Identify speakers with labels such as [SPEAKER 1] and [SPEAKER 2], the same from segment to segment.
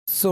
[SPEAKER 1] सो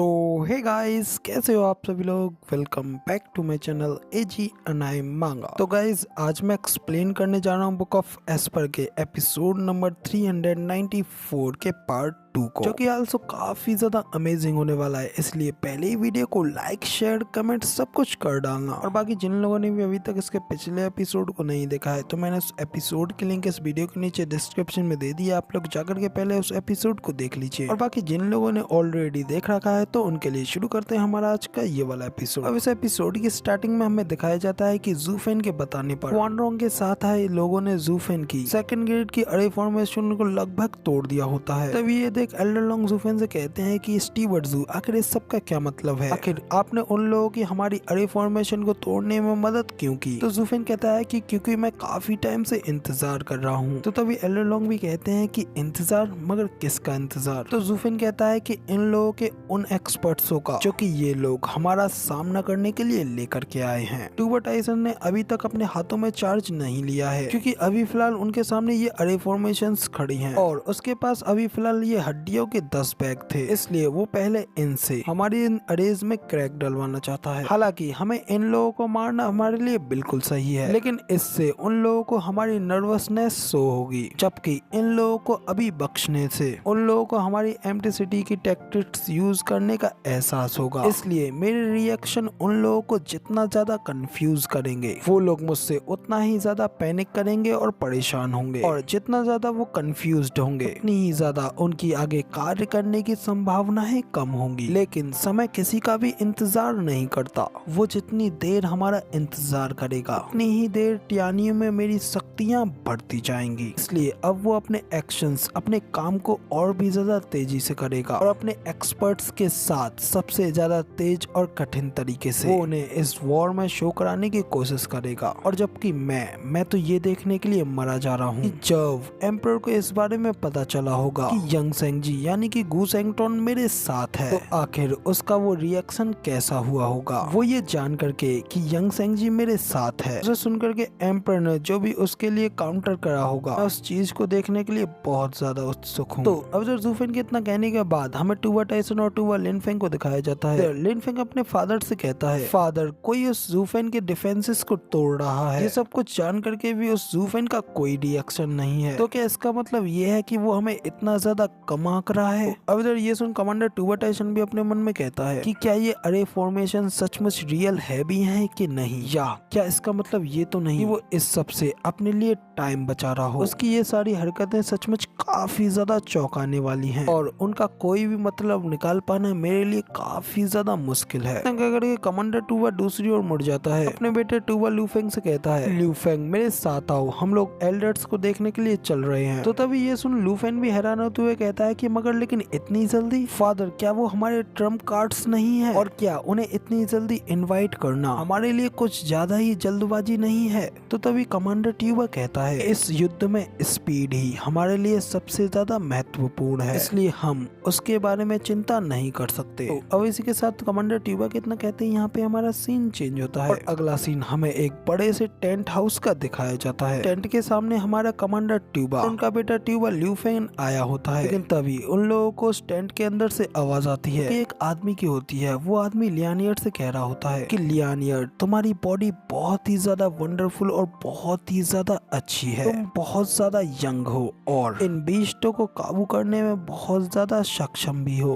[SPEAKER 1] hey guys, कैसे हो आप सभी लोग। Welcome back to my channel एजी अनाई मांगा। तो गाइस, आज मैं एक्सप्लेन करने जा रहा हूँ बुक ऑफ एस्पर के एपिसोड नंबर 394 के पार्ट 2 को, जो कि आल्सो काफी ज्यादा अमेजिंग होने वाला है। इसलिए पहले ही वीडियो को लाइक, शेयर, कमेंट सब कुछ कर डालना। और बाकी जिन लोगों ने भी अभी तक इसके पिछले एपिसोड को नहीं देखा है, तो मैंने उस एपिसोड की लिंक इस वीडियो के नीचे डिस्क्रिप्शन में दे दी है। आप लोग जाकर के पहले उस एपिसोड को देख लीजिए। और बाकी जिन लोगों ने ऑलरेडी देख रखा है, तो उनके लिए शुरू करते हैं हमारा आज का ये वाला एपिसोड। अब इस एपिसोड की स्टार्टिंग में हमें दिखाया जाता है कि ज़ूफेन के बताने पर क्वान रोंग के साथ आए लोगों ने ज़ूफेन की सेकंड ग्रेड की अरे फॉर्मेशन को लगभग तोड़ दिया होता है। तभी ये देख एल्डर लॉन्ग ज़ूफेन से कहते हैं कि स्टीवर्ट ज़ू, आखिर इस सब का क्या मतलब है? आखिर आपने उन लोगों की हमारी अरे फॉर्मेशन को तोड़ने में मदद क्यों की? तो ज़ूफेन कहता है कि क्योंकि मैं काफी टाइम से इंतजार कर रहा हूँ। तो तभी एल्डर लॉन्ग भी कहते हैं कि इंतजार, मगर किसका इंतजार? तो ज़ूफेन कहता है कि इन लोगों के उन एक्सपर्ट्सों का जो कि ये लोग हमारा सामना करने के लिए लेकर के आए हैं। टूबर टाइसन ने अभी तक अपने हाथों में चार्ज नहीं लिया है, क्योंकि अभी फिलहाल उनके सामने ये अरे फॉर्मेशंस खड़ी हैं और उसके पास अभी फिलहाल ये हड्डियों के 10 बैग थे। इसलिए वो पहले इनसे हमारी इन अरेज में क्रैक डलवाना चाहता है। हालांकि हमें इन लोगों को मारना हमारे लिए बिल्कुल सही है, लेकिन इससे उन लोगों को हमारी नर्वसनेस शो होगी, जबकि इन लोगों को अभी बख्शने से उन लोगों को हमारी एम्प्टी सिटी की टैक्टिक्स यूज करने का एहसास होगा। इसलिए मेरे रिएक्शन उन लोगों को जितना ज्यादा कंफ्यूज करेंगे, वो लोग मुझसे उतना ही ज्यादा पैनिक करेंगे और परेशान होंगे। और जितना ज्यादा वो कंफ्यूज्ड होंगे, उतनी ही ज्यादा उनकी आगे कार्य करने की संभावनाएं कम होंगी। लेकिन समय किसी का भी इंतजार नहीं करता। वो जितनी देर हमारा इंतजार करेगा, उतनी ही देर टियानियों में मेरी शक्तियाँ बढ़ती जाएंगी। इसलिए अब वो अपने एक्शंस, अपने काम को और भी ज्यादा तेजी से करेगा और अपने एक्सपर्ट्स के साथ सबसे ज्यादा तेज और कठिन तरीके से वो उन्हें इस वॉर में शो कराने की कोशिश करेगा। और जबकि मैं तो ये देखने के लिए मरा जा रहा हूँ कि जब एम्परर को इस बारे में पता चला होगा कि यंग सेंगजी यानी कि गू सेंगटोन मेरे साथ है, तो आखिर उसका वो रिएक्शन कैसा हुआ होगा। वो ये जान करके कि यंग सेंगजी मेरे साथ है, उसे सुन करके एम्परर ने जो भी उसके लिए काउंटर करा होगा, मैं उस चीज को देखने के लिए बहुत ज्यादा उत्सुक हूँ। तो अब जब ज़ूफेन के इतना कहने के बाद हमें टूबर टाइसन और टूबर लिनफेंग को दिखाया जाता है। लिनफेंग अपने फादर से कहता है, फादर, कोई उस ज़ूफेन के डिफेंसेस को तोड़ रहा है। ये सब कुछ जान करके भी उस ज़ूफेन का कोई रिएक्शन नहीं है, तो क्या इसका मतलब ये है कि वो हमें इतना ज्यादा कम आंक रहा है? अब इधर ये सुन कमांडर टूबर टाइसन भी अपने मन में कहता है कि क्या ये अरे फॉर्मेशन सचमुच रियल है भी है कि नहीं, या क्या इसका मतलब ये तो नहीं कि वो इस सब से अपने लिए टाइम बचा रहा हो। उसकी ये सारी हरकतें सचमुच काफी ज्यादा चौंकाने वाली हैं और उनका कोई भी मतलब निकाल पाना मेरे लिए काफी ज्यादा मुश्किल है। करके कमांडर टूबर दूसरी ओर मुड़ जाता है, अपने बेटे टूबर ल्यूफेंग से कहता है, ल्यूफेंग मेरे साथ आओ, हम लोग एल्डर्स को देखने के लिए चल रहे हैं। तो तभी ये सुन ल्यूफेंग भी हैरान होते हुए कहता है कि मगर लेकिन इतनी जल्दी? फादर, क्या वो हमारे ट्रम्प कार्ड्स नहीं है? और क्या उन्हें इतनी जल्दी इनवाइट करना हमारे लिए कुछ ज्यादा ही जल्दबाजी नहीं है? तो तभी कमांडर ट्यूबर कहता है, इस युद्ध में स्पीड ही हमारे लिए सबसे ज्यादा महत्वपूर्ण है, इसलिए हम उसके बारे में चिंता नहीं कर सकते। तो अब इसी के साथ कमांडर ट्यूबर कितना कहते हैं, यहाँ पे हमारा सीन चेंज होता है और अगला सीन हमें एक बड़े से टेंट हाउस का दिखाया जाता है। टेंट के सामने हमारा कमांडर ट्यूबर और उनका बेटा ट्यूबर ल्यूफेन आया होता है। लेकिन तभी उन लोगों को उस टेंट के अंदर से आवाज आती है कि एक आदमी की होती है। वो आदमी लियानियर से कह रहा होता है कि लियानियर, तुम्हारी बॉडी बहुत ही ज्यादा वंडरफुल और बहुत ही ज्यादा अच्छी है, तुम बहुत ज्यादा यंग हो और इन बीस्टों को काबू करने में बहुत ज्यादा सक्षम भी हो।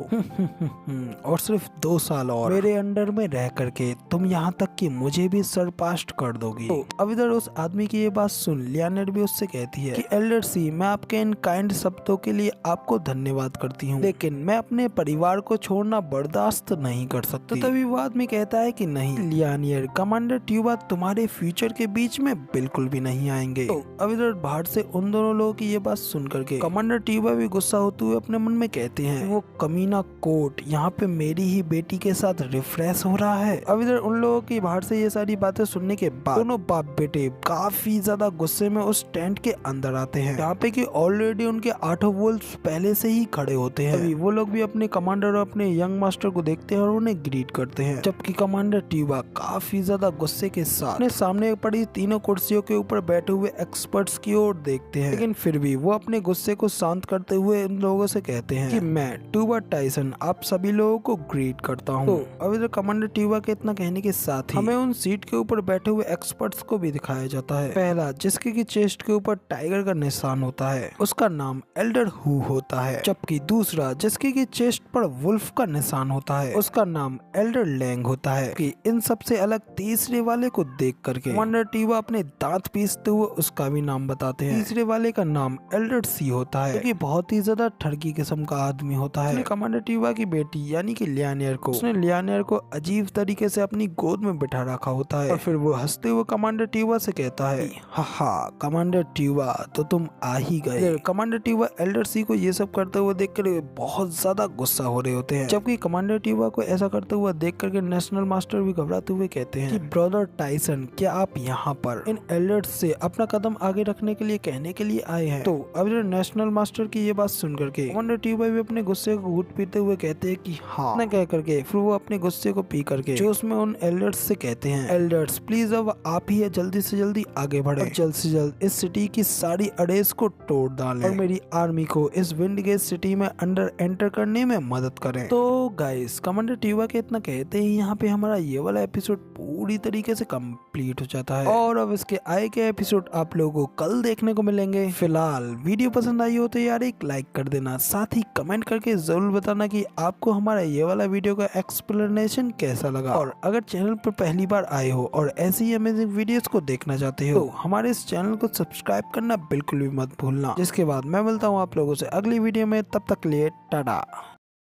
[SPEAKER 1] और सिर्फ 2 साल और मेरे अंडर में रह करके तुम यहाँ तक कि मुझे भी सरपास्ट कर दोगी। तो अब इधर उस आदमी की ये बात सुन लियानियर भी उससे कहती है कि एल्डर सी, मैं आपके इन काइंड शब्दों के लिए आपको धन्यवाद करती हूँ, लेकिन मैं अपने परिवार को छोड़ना बर्दाश्त नहीं कर सकती। तो तभी वो आदमी कहता है कि नहीं लियानियर, कमांडर ट्यूबर तुम्हारे फ्यूचर के बीच में बिल्कुल भी नहीं आएंगे। तो अब इधर बाहर से उन दोनों लोगों की ये बात सुन करके कमांडर ट्यूबर भी गुस्सा होते हुए अपने मन में कहते हैं, वो कमीना कोट यहाँ पे मेरी ही बेटी के साथ रिफ्रेश हो रहा है। अब इधर उन लोगों की बाहर से ये सारी बातें सुनने के बाद दोनों बाप बेटे काफी ज्यादा गुस्से में उस टेंट के अंदर आते हैं, यहाँ पे कि ऑलरेडी उनके 8 वुल्व्स पहले से ही खड़े होते हैं। तभी वो लोग भी अपने कमांडर और अपने यंग मास्टर को देखते हैं और उन्हें ग्रीट करते हैं, जबकि कमांडर ट्यूबा काफी ज्यादा गुस्से के साथ अपने सामने पड़ी तीनों कुर्सियों के ऊपर बैठे हुए एक्सपर्ट्स की ओर देखते हैं। लेकिन फिर भी वो अपने गुस्से को शांत करते हुए उन लोगों से कहते हैं कि मैं ट्यूबा टाइसन आप सभी लोगों को ग्रीट करता हूँ। तो अब इधर कमांडर ट्यूबा के इतना कहने के साथ ही हमें उन सीट के ऊपर बैठे हुए एक्सपर्ट्स को भी दिखाया जाता है। पहला, जिसके की चेस्ट के ऊपर टाइगर का निशान होता है, उसका नाम एल्डर हु होता है। जबकि दूसरा, जिसके की चेस्ट पर वुल्फ का निशान होता है, उसका नाम एल्डर लैंग होता है। कि इन सबसे अलग तीसरे वाले को देख करके कमांडर ट्यूबा अपने दांत पीसते हुए उसका भी नाम बताते हैं। तीसरे वाले का नाम एल्डर सी होता है, जो कि बहुत ही ज्यादा ठरकी किस्म का आदमी होता है। कमांडर ट्यूबा की बेटी यानी कि लियानियर को, उसने लियानियर को अजीब तरीके से अपनी गोद में बिठा रखा होता है और फिर वो हंसते हुए कमांडर ट्यूबा से कहता है, हा कमांडर ट्यूबा तो तुम आ ही गए। कमांडर ट्यूबा एल्डर सी को ये सब करते हुए देख कर बहुत ज्यादा गुस्सा हो रहे होते हैं। जबकि कमांडर ट्यूबा को ऐसा करते हुए देख करके नेशनल मास्टर भी घबराते हुए कहते हैं कि ब्रदर टाइसन, क्या आप यहाँ पर इन एल्डर्स से अपना कदम आगे रखने के लिए कहने के लिए आए हैं? तो अब नेशनल मास्टर की ये बात सुन करके कमांडर ट्यूबा भी अपने गुस्से को घूट पीते हुए कहते हैं कि हाँ न कह करके फिर वो अपने गुस्से को पी करके जोश में उन एल्डर्स से कहते हैं, एल्डर्स प्लीज अब आप ही जल्दी से जल्दी आगे बढ़े, जल्द से जल्द इस सिटी की सारी अड़ेस को तोड़ डालें और मेरी आर्मी को इस विंडगेट सिटी में अंडर एंटर करने में मदद करें। तो गाइस, कमांडर ट्यूबा के इतना कहते ही यहाँ पे हमारा ये वाला एपिसोड पूरी तरीके से कंप्लीट हो जाता है और अब इसके आए के एपिसोड आप लोगों को कल देखने को मिलेंगे। फिलहाल वीडियो पसंद आई हो तो यार एक लाइक कर देना, साथ ही कमेंट करके जरूर बताना कि आपको हमारा ये वाला वीडियो का एक्सप्लेनेशन कैसा लगा। और अगर चैनल पर पहली बार आए हो और ऐसी ही अमेजिंग वीडियोस को देखना चाहते हो तो हमारे इस चैनल को सब्सक्राइब करना बिल्कुल भी मत भूलना। जिसके बाद मैं मिलता हूँ आप लोगों से अगली वीडियो में, तब तक के लिए टाटा।